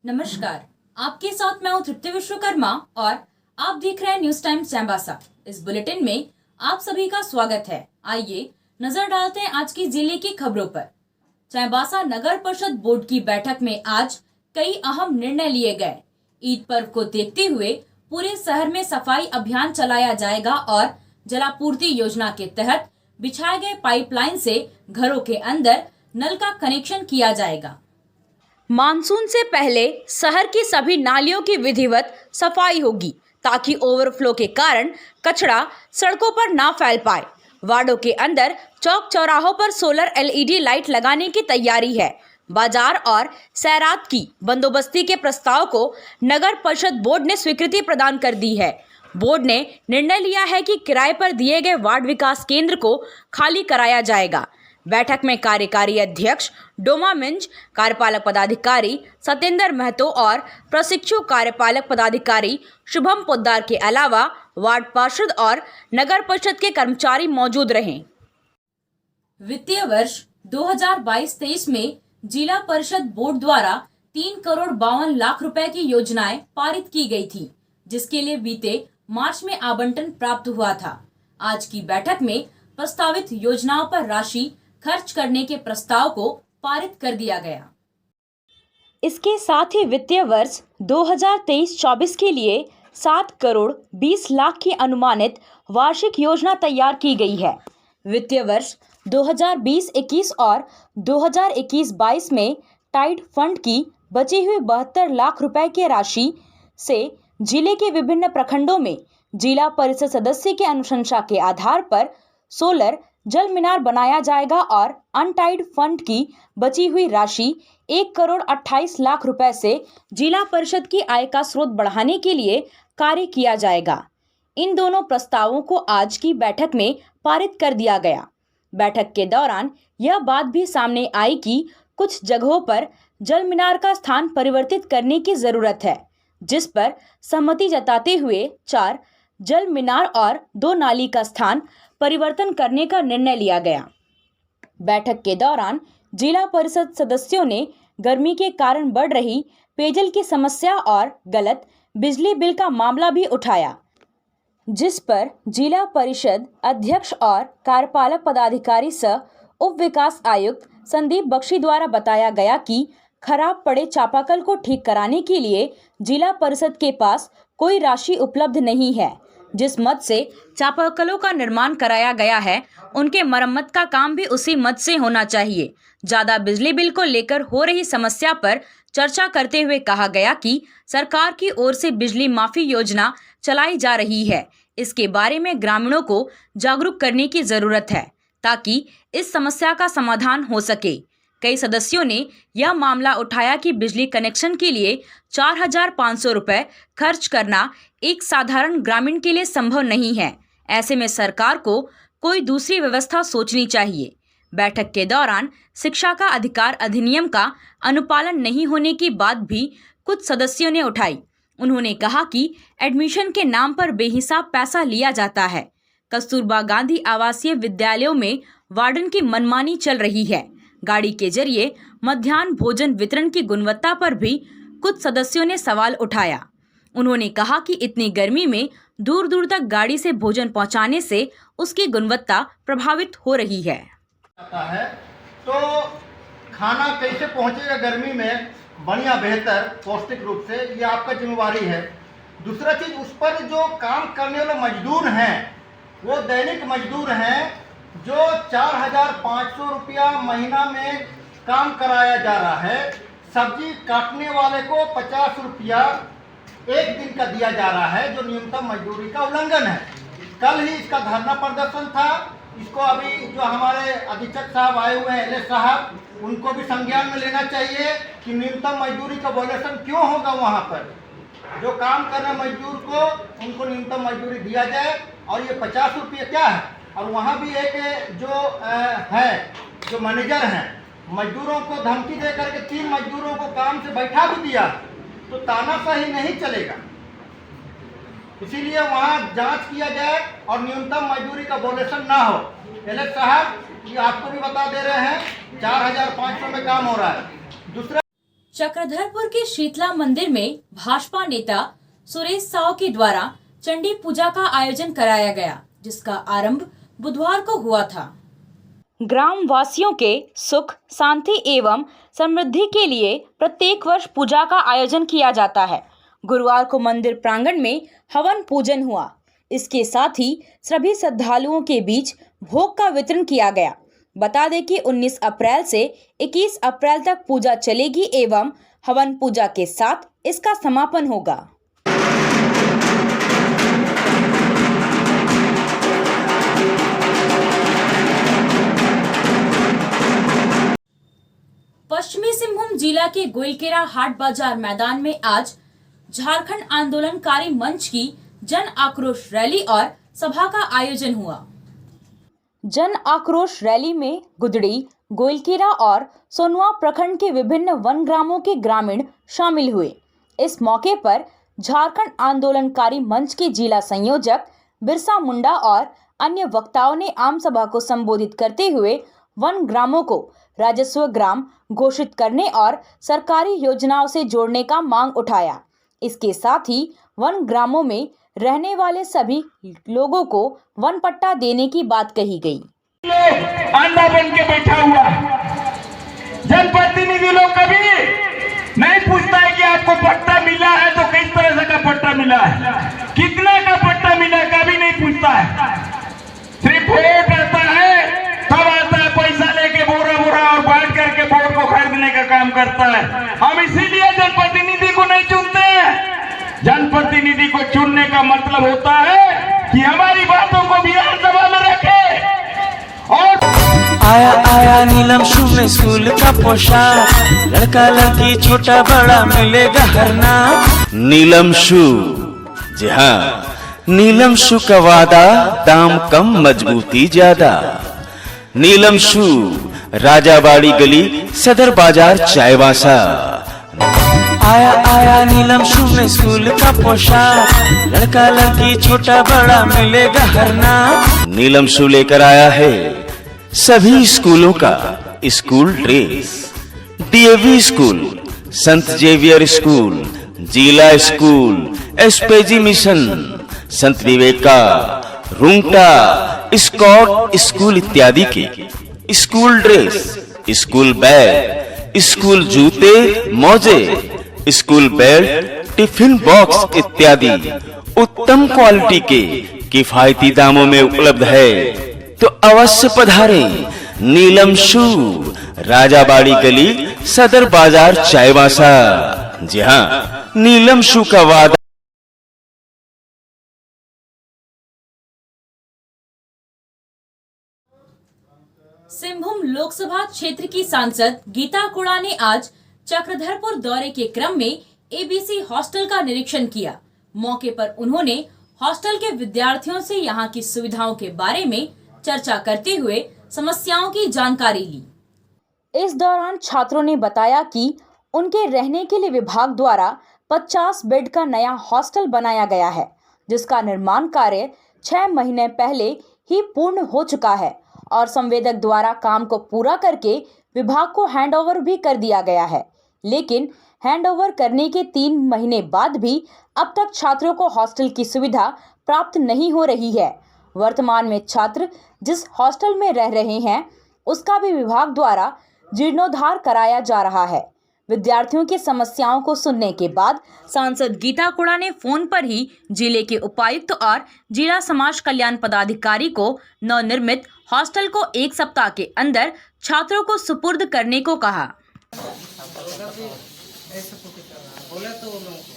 नमस्कार, आपके साथ मैं हूँ तृप्ति विश्वकर्मा और आप देख रहे हैं न्यूज टाइम्स चाईबासा। इस बुलेटिन में आप सभी का स्वागत है। आइए नजर डालते हैं आज की जिले की खबरों पर। चाईबासा नगर परिषद बोर्ड की बैठक में आज कई अहम निर्णय लिए गए। ईद पर्व को देखते हुए पूरे शहर में सफाई अभियान चलाया जाएगा और जलापूर्ति योजना के तहत बिछाए गए पाइपलाइन से घरों के अंदर नल का कनेक्शन किया जाएगा। मानसून से पहले शहर की सभी नालियों की विधिवत सफाई होगी ताकि ओवरफ्लो के कारण कचरा सड़कों पर ना फैल पाए। वार्डों के अंदर चौक चौराहों पर सोलर एलईडी लाइट लगाने की तैयारी है। बाजार और सैरात की बंदोबस्ती के प्रस्ताव को नगर परिषद बोर्ड ने स्वीकृति प्रदान कर दी है। बोर्ड ने निर्णय लिया है कि किराए पर दिए गए वार्ड विकास केंद्र को खाली कराया जाएगा। बैठक में कार्यकारी अध्यक्ष डोमा मिंज, कार्यपालक पदाधिकारी सत्येंद्र महतो और प्रशिक्षु कार्यपालक पदाधिकारी शुभम पोद्दार के अलावा वार्ड पार्षद और नगर परिषद के कर्मचारी मौजूद रहे। वित्तीय वर्ष 2022-23 में जिला परिषद बोर्ड द्वारा 3,52,00,000 रुपए की योजनाएं पारित की गई थी, जिसके लिए बीते मार्च में आवंटन प्राप्त हुआ था। आज की बैठक में प्रस्तावित योजनाओं पर राशि खर्च करने के प्रस्ताव को पारित कर दिया गया। इसके साथ ही वित्तीय वर्ष 2023-24 के लिए 7,20,00,000 की अनुमानित वार्षिक योजना तैयार की गई है। वित्तीय वर्ष 2020-21 और 2021-22 में टाइड फंड की बची हुई 72 लाख रुपए की राशि से जिले के विभिन्न प्रखंडों में जिला परिषद सदस्य की अनुशंसा के आधार पर सोलर जल मीनार बनाया जाएगा और अनटाइड फंड की बची हुई राशि 1,28,00,000 रुपए से जिला परिषद की आय का स्रोत बढ़ाने के लिए कार्य किया जाएगा। इन दोनों प्रस्तावों को आज की बैठक में पारित कर दिया गया। बैठक के दौरान यह बात भी सामने आई कि कुछ जगहों पर जल मीनार का स्थान परिवर्तित करने की जरूरत है, जिस पर सहमति जताते हुए 4 जल मीनार और 2 नाली का स्थान परिवर्तन करने का निर्णय लिया गया। बैठक के दौरान जिला परिषद सदस्यों ने गर्मी के कारण बढ़ रही पेयजल की समस्या और गलत बिजली बिल का मामला भी उठाया, जिस पर जिला परिषद अध्यक्ष और कार्यपालक पदाधिकारी सह उप विकास आयुक्त संदीप बख्शी द्वारा बताया गया कि खराब पड़े चापाकल को ठीक कराने के लिए जिला परिषद के पास कोई राशि उपलब्ध नहीं है। जिस मद से चापाकलों का निर्माण कराया गया है, उनके मरम्मत का काम भी उसी मद से होना चाहिए। ज्यादा बिजली बिल को लेकर हो रही समस्या पर चर्चा करते हुए कहा गया कि सरकार की ओर से बिजली माफी योजना चलाई जा रही है। इसके बारे में ग्रामीणों को जागरूक करने की जरूरत है ताकि इस समस्या का समाधान हो सके। कई सदस्यों ने यह मामला उठाया कि बिजली कनेक्शन के लिए 4,500 रुपए खर्च करना एक साधारण ग्रामीण के लिए संभव नहीं है। ऐसे में सरकार को कोई दूसरी व्यवस्था सोचनी चाहिए। बैठक के दौरान शिक्षा का अधिकार अधिनियम का अनुपालन नहीं होने की बात भी कुछ सदस्यों ने उठाई। उन्होंने कहा कि एडमिशन के नाम पर बेहिसाब पैसा लिया जाता है। कस्तूरबा गांधी आवासीय विद्यालयों में वार्डन की मनमानी चल रही है। गाड़ी के जरिए मध्याह्न भोजन वितरण की गुणवत्ता पर भी कुछ सदस्यों ने सवाल उठाया। उन्होंने कहा कि इतनी गर्मी में दूर दूर तक गाड़ी से भोजन पहुंचाने से उसकी गुणवत्ता प्रभावित हो रही है। तो खाना कैसे पहुंचेगा गर्मी में बढ़िया बेहतर पौष्टिक रूप से, ये आपका जिम्मेवारी है। दूसरा चीज, उस पर जो काम करने वाले मजदूर हैं वो दैनिक मजदूर हैं, जो 4,500 रुपया महीना में काम कराया जा रहा है। सब्जी काटने वाले को 50 रुपया एक दिन का दिया जा रहा है, जो न्यूनतम मजदूरी का उल्लंघन है। कल ही इसका धरना प्रदर्शन था। इसको अभी जो हमारे अधीक्षक साहब आए हुए हैं, एलए साहब, उनको भी संज्ञान में लेना चाहिए कि न्यूनतम मजदूरी का वॉल्यूशन क्यों होगा। वहाँ पर जो काम कर रहे मजदूर को उनको न्यूनतम मजदूरी दिया जाए। और ये 50 रुपये क्या है। और वहाँ भी एक जो मैनेजर हैं, मजदूरों को धमकी दे करके 3 मजदूरों को काम से बैठा भी दिया, तो तानाशाही नहीं चलेगा। इसीलिए वहाँ जांच किया जाए और न्यूनतम मजदूरी का वॉल्यूशन ना हो। एलएस साहब, ये आपको भी बता दे रहे हैं, 4,500 में काम हो रहा है। दूसरा चक्रधरपुर के शीतला मंदिर में भाजपा नेता सुरेश साव के द्वारा चंडी पूजा का आयोजन कराया गया, जिसका आरंभ बुधवार को हुआ था। ग्राम वासियों के सुख, शांति एवं समृद्धि के लिए प्रत्येक वर्ष पूजा का आयोजन किया जाता है। गुरुवार को मंदिर प्रांगण में हवन पूजन हुआ। इसके साथ ही सभी श्रद्धालुओं के बीच भोग का वितरण किया गया। बता दें कि 19 अप्रैल से 21 अप्रैल तक पूजा चलेगी एवं हवन पूजा के साथ इसका समापन होगा। पश्चिमी सिंहभूम जिला के गोइलकेरा हाट बाजार मैदान में आज झारखंड आंदोलनकारी मंच की जन आक्रोश रैली और सभा का आयोजन हुआ। जन आक्रोश रैली में गुदड़ी, गोइलकेरा और सोनुआ प्रखंड के विभिन्न वन ग्रामों के ग्रामीण शामिल हुए। इस मौके पर झारखंड आंदोलनकारी मंच के जिला संयोजक बिरसा मुंडा और अन्य वक्ताओं ने आम सभा को संबोधित करते हुए वन ग्रामों को राजस्व ग्राम घोषित करने और सरकारी योजनाओं से जोड़ने का मांग उठाया। इसके साथ ही वन ग्रामों में रहने वाले सभी लोगों को वन पट्टा देने की बात कही गई। अंधा बन के बैठा हुआ जनप्रतिनिधि लोग कभी नहीं पूछता है कि आपको पट्टा मिला है तो किस तरह से का पट्टा मिला है, कितना का पट्टा मिला, कभी नहीं पूछता है। सिर्फ वोट आता है, तब आता है पैसा लेके बोरा बोरा और बांट करके वोट को खरीदने का काम करता है। हम इसीलिए जनप्रतिनिधि को नहीं चुनते हैं। जनप्रतिनिधि को चुनने का मतलब होता है कि हमारी बातों को विधानसभा में रखे। और आया आया नीलम शू में स्कूल का पोशाक, लड़का लड़की छोटा बड़ा मिलेगा हर नाम। नीलम शू, जी हाँ, नीलम शू का वादा, दाम कम मजबूती ज्यादा। नीलम शू, राजाबाड़ी गली, सदर बाजार, चायवासा। आया आया नीलम शू में स्कूल का पोशाक, लड़का लड़की छोटा बड़ा मिलेगा हर नाम। नीलम शू लेकर आया है सभी स्कूलों का स्कूल ड्रेस। डीएवी स्कूल, संत जेवियर स्कूल, जिला स्कूल, एसपीजी मिशन, संत विवेका, रुंगटा, स्कॉट स्कूल इत्यादि के school dress, school bag, school जूते, मोजे, स्कूल बेल्ट, टिफिन बॉक्स इत्यादि उत्तम क्वालिटी के किफायती दामों में उपलब्ध है। तो अवश्य पधारें। नीलम शू, राजाबाड़ी गली, सदर बाजार, चायवासा। जी हाँ, नीलम शू का वादा। सिंहभूम लोकसभा क्षेत्र की सांसद गीता कोड़ा ने आज चक्रधरपुर दौरे के क्रम में एबीसी हॉस्टल का निरीक्षण किया। मौके पर उन्होंने हॉस्टल के विद्यार्थियों से यहां की सुविधाओं के बारे में चर्चा करते हुए समस्याओं की जानकारी ली। इस दौरान छात्रों ने बताया कि उनके रहने के लिए विभाग द्वारा 50 बेड का नया हॉस्टल बनाया गया है, जिसका निर्माण कार्य 6 महीने पहले ही पूर्ण हो चुका है और संवेदक द्वारा काम को पूरा करके विभाग को हैंडओवर भी कर दिया गया है। लेकिन हैंडओवर करने के 3 महीने बाद भी अब तक छात्रों को हॉस्टल की सुविधा प्राप्त नहीं हो रही है। वर्तमान में छात्र जिस हॉस्टल में रह रहे हैं उसका भी विभाग द्वारा जीर्णोद्धार कराया जा रहा है। विद्यार्थियों की समस्याओं को सुनने के बाद सांसद गीता कोड़ा ने फोन पर ही जिले के उपायुक्त और जिला समाज कल्याण पदाधिकारी को नवनिर्मित हॉस्टल को 1 सप्ताह के अंदर छात्रों को सुपुर्द करने को कहा। बोले तो वो लोगों को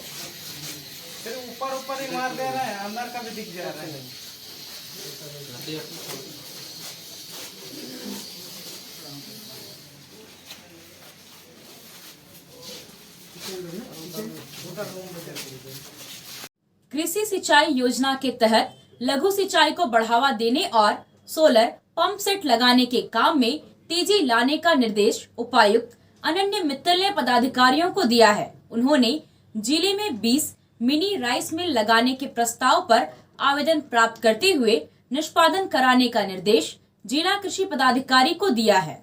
फिर ऊपर ही मार दे रहे हैं, अंदर का भी दिख जा रहा है। कृषि सिंचाई योजना के तहत लघु सिंचाई को बढ़ावा देने और सोलर पंप सेट लगाने के काम में तेजी लाने का निर्देश उपायुक्त अनन्य मित्तल ने पदाधिकारियों को दिया है। उन्होंने जिले में 20 मिनी राइस मिल लगाने के प्रस्ताव पर आवेदन प्राप्त करते हुए निष्पादन कराने का निर्देश जिला कृषि पदाधिकारी को दिया है।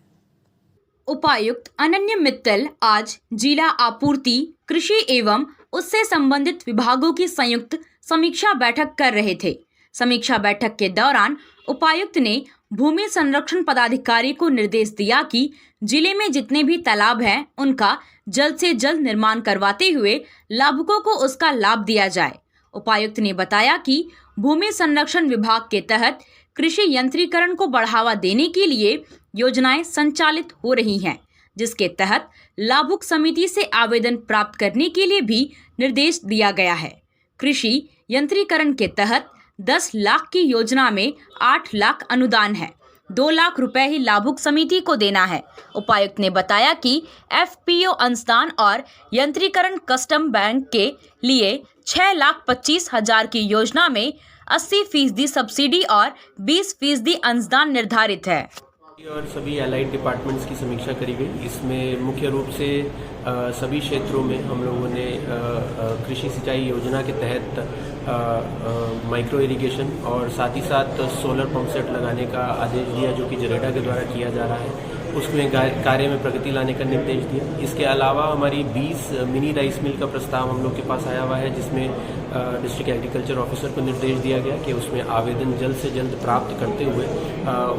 उपायुक्त अनन्य मित्तल आज जिला आपूर्ति, कृषि एवं उससे संबंधित विभागों की संयुक्त समीक्षा बैठक कर रहे थे। समीक्षा बैठक के दौरान उपायुक्त ने भूमि संरक्षण पदाधिकारी को निर्देश दिया कि जिले में जितने भी तालाब हैं उनका जल्द से जल्द निर्माण करवाते हुए लाभुकों को उसका लाभ दिया जाए। उपायुक्त ने बताया कि भूमि संरक्षण विभाग के तहत कृषि यंत्रीकरण को बढ़ावा देने के लिए योजनाएं संचालित हो रही हैं, जिसके तहत लाभुक समिति से आवेदन प्राप्त करने के लिए भी निर्देश दिया गया है। कृषि यंत्रीकरण के तहत 10 लाख की योजना में 8 लाख अनुदान है, 2 लाख रुपए ही लाभुक समिति को देना है। उपायुक्त ने बताया कि FPO अंशदान और यंत्रीकरण कस्टम बैंक के लिए 6,25,000 की योजना में 80% सब्सिडी और 20% अंशदान निर्धारित है। और सभी एलाइड डिपार्टमेंट्स की समीक्षा करी गई। इसमें मुख्य रूप से सभी क्षेत्रों में हम लोगों ने कृषि सिंचाई योजना के तहत माइक्रो इरिगेशन और साथ ही साथ सोलर पंप सेट लगाने का आदेश दिया, जो कि जरेडा के द्वारा किया जा रहा है। उसमें कार्य में प्रगति लाने का निर्देश दिया। इसके अलावा हमारी 20 मिनी राइस मिल का प्रस्ताव हम लोग के पास आया हुआ है, जिसमें डिस्ट्रिक्ट एग्रीकल्चर ऑफिसर को निर्देश दिया गया कि उसमें आवेदन जल्द से जल्द प्राप्त करते हुए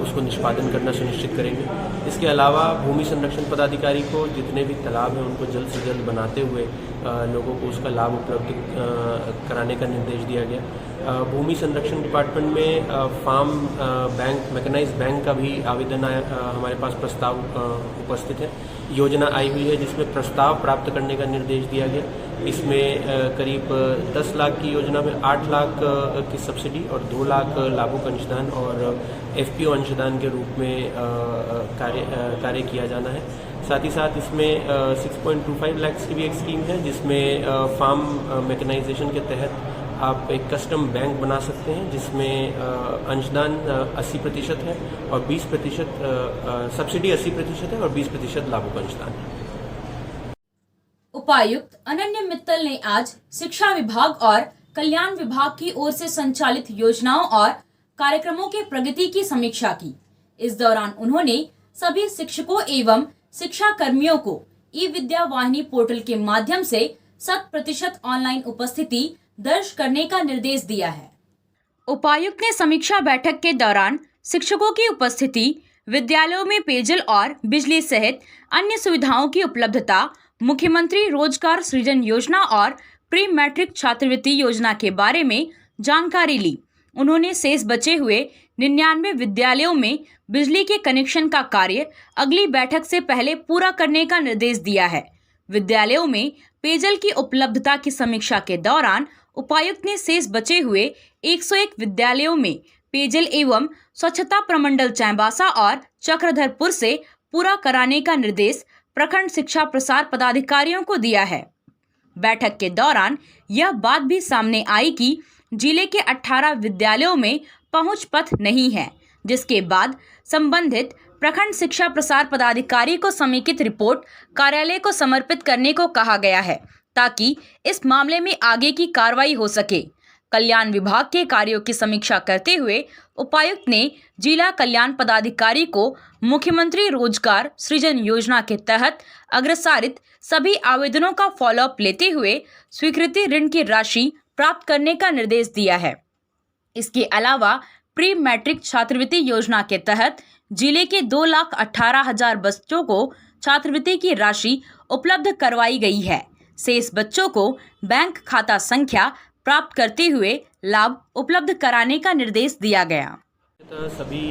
उसको निष्पादन करना सुनिश्चित करेंगे। इसके अलावा भूमि संरक्षण पदाधिकारी को जितने भी तालाब हैं उनको जल्द से जल्द बनाते हुए लोगों को उसका लाभ उपलब्ध कराने का निर्देश दिया गया। भूमि संरक्षण डिपार्टमेंट में फार्म बैंक, मैकेनाइज्ड बैंक का भी आवेदन हमारे पास प्रस्ताव उपस्थित है। योजना आई हुई है जिसमें प्रस्ताव प्राप्त करने का निर्देश दिया गया। इसमें करीब 10 लाख की योजना में 8 लाख की सब्सिडी और 2 लाख लाभुक अंशदान और FPO अंशदान के रूप में कार्य किया जाना है। साथ ही साथ इसमें 6.25 लाख की भी एक स्कीम है, जिसमें फार्म मैकेनाइजेशन के तहत आप एक कस्टम बैंक बना सकते हैं, जिसमें अंशदान 80% है और 20% सब्सिडी 80% है और 20% लाभुक अंशदान है। उपायुक्त अनन्य मित्तल ने आज शिक्षा विभाग और कल्याण विभाग की ओर से संचालित योजनाओं और कार्यक्रमों के प्रगति की समीक्षा की। इस दौरान उन्होंने सभी शिक्षकों एवं शिक्षा कर्मियों को ई-विद्या वाहिनी पोर्टल के माध्यम से 100% ऑनलाइन उपस्थिति दर्ज करने का निर्देश दिया है। उपायुक्त ने समीक्षा बैठक के दौरान शिक्षकों की उपस्थिति, विद्यालयों में पेयजल और बिजली सहित अन्य सुविधाओं की उपलब्धता, मुख्यमंत्री रोजगार सृजन योजना और प्री मैट्रिक छात्रवृत्ति योजना के बारे में जानकारी ली। उन्होंने शेष बचे हुए 99 विद्यालयों में बिजली के कनेक्शन का कार्य अगली बैठक से पहले पूरा करने का निर्देश दिया है। विद्यालयों में पेयजल की उपलब्धता की समीक्षा के दौरान उपायुक्त ने शेष बचे हुए 101 विद्यालयों में पेयजल एवं स्वच्छता प्रमंडल चाईबासा और चक्रधरपुर से पूरा कराने का निर्देश प्रखंड शिक्षा प्रसार पदाधिकारियों को दिया है। बैठक के दौरान यह बात भी सामने आई कि जिले के 18 विद्यालयों में पहुंच पथ नहीं है, जिसके बाद संबंधित प्रखंड शिक्षा प्रसार पदाधिकारी को समेकित रिपोर्ट कार्यालय को समर्पित करने को कहा गया है, ताकि इस मामले में आगे की कार्रवाई हो सके। कल्याण विभाग के कार्यों की समीक्षा करते हुए उपायुक्त ने जिला कल्याण पदाधिकारी को मुख्यमंत्री रोजगार सृजन योजना के तहत अग्रसारित सभी आवेदनों का फॉलोअप लेते हुए स्वीकृति ऋण की राशि प्राप्त करने का निर्देश दिया है। इसके अलावा प्री मैट्रिक छात्रवृत्ति योजना के तहत जिले के 2,18,000 बच्चों को छात्रवृत्ति की राशि उपलब्ध करवाई गई है। शेष बच्चों को बैंक खाता संख्या प्राप्त करते हुए लाभ उपलब्ध कराने का निर्देश दिया गया। सभी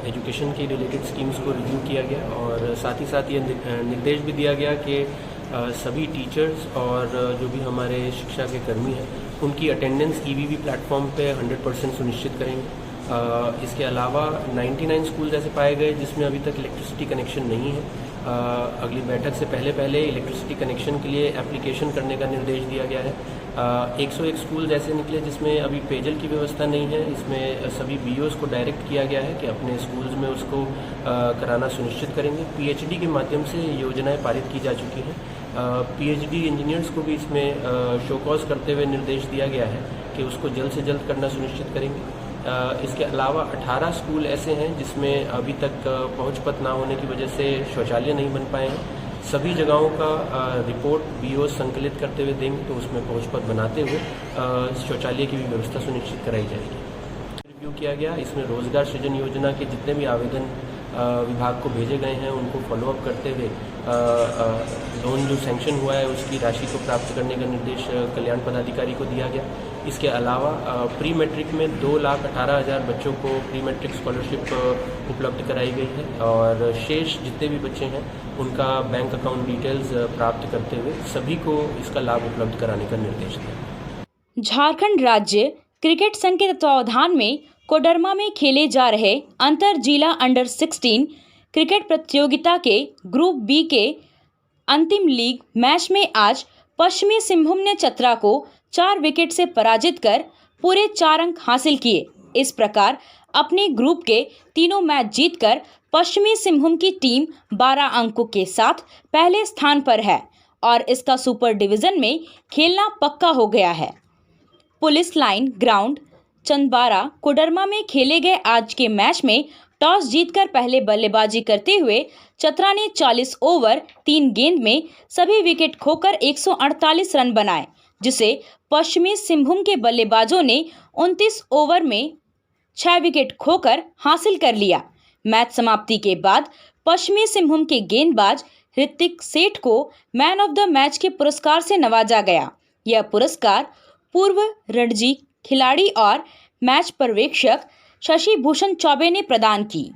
एजुकेशन के रिलेटेड स्कीम्स को रिव्यू किया गया और साथ ही साथ ये निर्देश भी दिया गया कि सभी टीचर्स और जो भी हमारे शिक्षा के कर्मी हैं उनकी अटेंडेंस EVV प्लेटफॉर्म पे 100% सुनिश्चित करेंगे। इसके अलावा 99 स्कूल ऐसे पाए गए जिसमें अभी तक इलेक्ट्रिसिटी कनेक्शन नहीं है। अगली बैठक से पहले इलेक्ट्रिसिटी कनेक्शन के लिए एप्लीकेशन करने का निर्देश दिया गया है। 101 स्कूल जैसे निकले जिसमें अभी पेयजल की व्यवस्था नहीं है, इसमें सभी BOs को डायरेक्ट किया गया है कि अपने स्कूल्स में उसको कराना सुनिश्चित करेंगे। PhD के माध्यम से योजनाएं पारित की जा चुकी हैं। PhD इंजीनियर्स को भी इसमें शो कॉज करते हुए निर्देश दिया गया है कि उसको जल्द से जल्द करना सुनिश्चित करेंगे। इसके अलावा 18 स्कूल ऐसे हैं जिसमें अभी तक पहुंच ना होने की वजह से शौचालय नहीं बन पाए हैं। सभी जगहों का रिपोर्ट बीओ संकलित करते हुए देंगे तो उसमें पहुंच बनाते हुए शौचालय की भी व्यवस्था सुनिश्चित कराई जाएगी। रिव्यू किया गया, इसमें रोजगार सृजन योजना के जितने भी आवेदन विभाग को भेजे गए हैं उनको फॉलोअप करते हुए लोन जो सैंक्शन हुआ है उसकी राशि को प्राप्त करने का निर्देश कल्याण पदाधिकारी को दिया गया। इसके अलावा प्री मैट्रिक में 2,18,000 बच्चों को प्री मैट्रिक स्कॉलरशिप उपलब्ध कराई गई है और शेष जितने भी बच्चे हैं उनका बैंक अकाउंट डिटेल्स प्राप्त करते हुए सभी को इसका लाभ उपलब्ध कराने का निर्देश दिया। झारखंड राज्य क्रिकेट संघ के तत्वावधान में कोडरमा में खेले जा रहे अंतर जिला अंडर 16 क्रिकेट प्रतियोगिता के ग्रुप बी के अंतिम लीग मैच में आज पश्चिमी सिंहभूम ने चतरा को 4 विकेट से पराजित कर पूरे 4 अंक हासिल किए। इस प्रकार अपने ग्रुप के तीनों मैच जीतकर पश्चिमी सिंहभूम की टीम 12 अंकों के साथ पहले स्थान पर है और इसका सुपर डिवीजन में खेलना पक्का हो गया है। पुलिस लाइन ग्राउंड चंदबारा कोडरमा में खेले गए आज के मैच में टॉस जीतकर पहले बल्लेबाजी करते हुए चतरा ने 40 ओवर 3 गेंद में सभी विकेट खोकर 148 रन बनाए, जिसे पश्चिमी सिंहभूम के बल्लेबाजों ने 29 ओवर में 6 विकेट खोकर हासिल कर लिया। मैच समाप्ति के बाद पश्चिमी सिंहभूम के गेंदबाज ऋतिक सेठ को मैन ऑफ द मैच के पुरस्कार से नवाजा गया। यह पुरस्कार पूर्व रणजी खिलाड़ी और मैच पर्यवेक्षक शशि भूषण चौबे ने प्रदान की।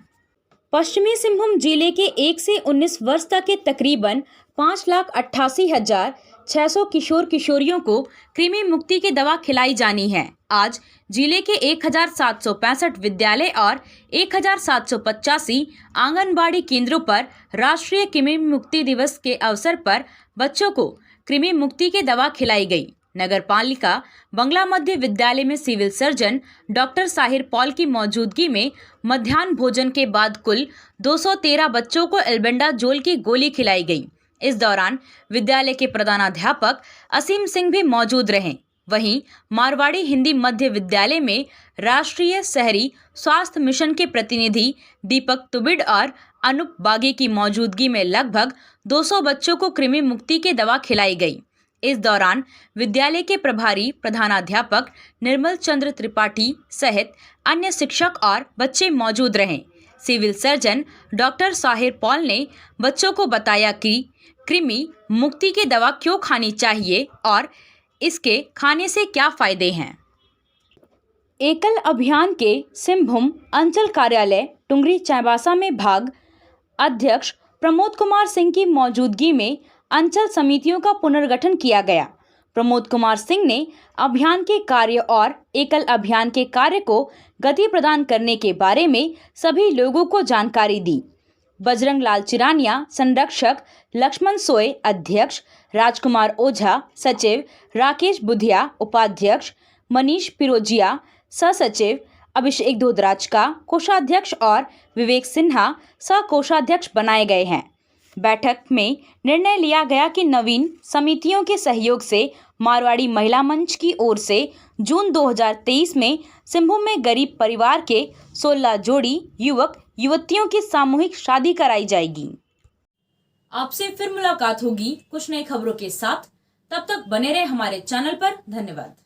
पश्चिमी सिंहभूम जिले के 1 से 19 वर्ष तक के तकरीबन 5,88,600 किशोर किशोरियों को कृमि मुक्ति की दवा खिलाई जानी है। आज जिले के 1,765 विद्यालय और 1,785 आंगनबाड़ी केंद्रों पर राष्ट्रीय कृमि मुक्ति दिवस के अवसर पर बच्चों को कृमि मुक्ति की दवा खिलाई गई। नगर पालिका बंगला मध्य विद्यालय में civil surgeon doctor Sahir Paul की मौजूदगी में मध्याह्न भोजन के बाद कुल 213 बच्चों को एल्बेंडाजोल की गोली खिलाई गई। इस दौरान विद्यालय के प्रधानाध्यापक असीम सिंह भी मौजूद रहे। वहीं मारवाड़ी हिंदी मध्य विद्यालय में राष्ट्रीय शहरी स्वास्थ्य मिशन के प्रतिनिधि दीपक तुबिड और अनूप बागी की मौजूदगी में लगभग 200 बच्चों को कृमि मुक्ति की दवा खिलाई गई। इस दौरान विद्यालय के प्रभारी प्रधानाध्यापक निर्मल चंद्र त्रिपाठी सहित अन्य शिक्षक और बच्चे मौजूद रहे। Civil surgeon doctor Sahir Paul ने बच्चों को बताया कि कृमि मुक्ति की दवा क्यों खानी चाहिए और इसके खाने से क्या फायदे हैं। एकल अभियान के सिंहभूम अंचल कार्यालय टुंगरी चाईबासा में भाग अध्यक्ष प्रमोद कुमार सिंह की मौजूदगी में अंचल समितियों का पुनर्गठन किया गया। प्रमोद कुमार सिंह ने अभियान के कार्य और एकल अभियान के कार्य को गति प्रदान करने के बारे में सभी लोगों को जानकारी दी। बजरंग लाल चिरानिया संरक्षक, लक्ष्मण सोय अध्यक्ष, राजकुमार ओझा सचिव, राकेश बुधिया उपाध्यक्ष, मनीष पिरोजिया सहसचिव, अभिषेक धोदराज का कोषाध्यक्ष और विवेक सिन्हा सह कोषाध्यक्ष बनाए गए हैं। बैठक में निर्णय लिया गया कि नवीन समितियों के सहयोग से मारवाड़ी महिला मंच की ओर से जून 2023 में सिंहभूम में गरीब परिवार के 16 जोड़ी युवक युवतियों की सामूहिक शादी कराई जाएगी। आपसे फिर मुलाकात होगी कुछ नई खबरों के साथ। तब तक बने रहे हमारे चैनल पर। धन्यवाद।